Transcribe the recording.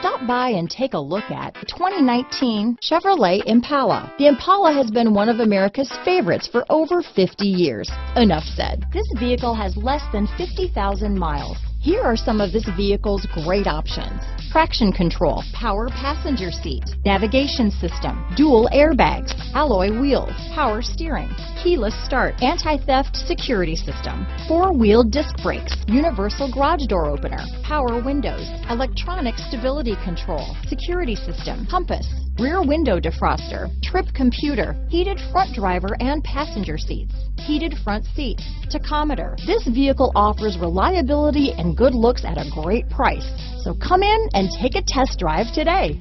Stop by and take a look at the 2019 Chevrolet Impala. The Impala has been one of America's favorites for over 50 years. Enough said. This vehicle has less than 50,000 miles. Here are some of this vehicle's great options: traction control, power passenger seat, navigation system, dual airbags, alloy wheels, power steering, keyless start, anti-theft security system, four-wheel disc brakes, universal garage door opener, power windows, electronic stability control, security system, compass, rear window defroster, trip computer, heated front driver and passenger seats, heated front seats, tachometer. This vehicle offers reliability and good looks at a great price. So come in and take a test drive today.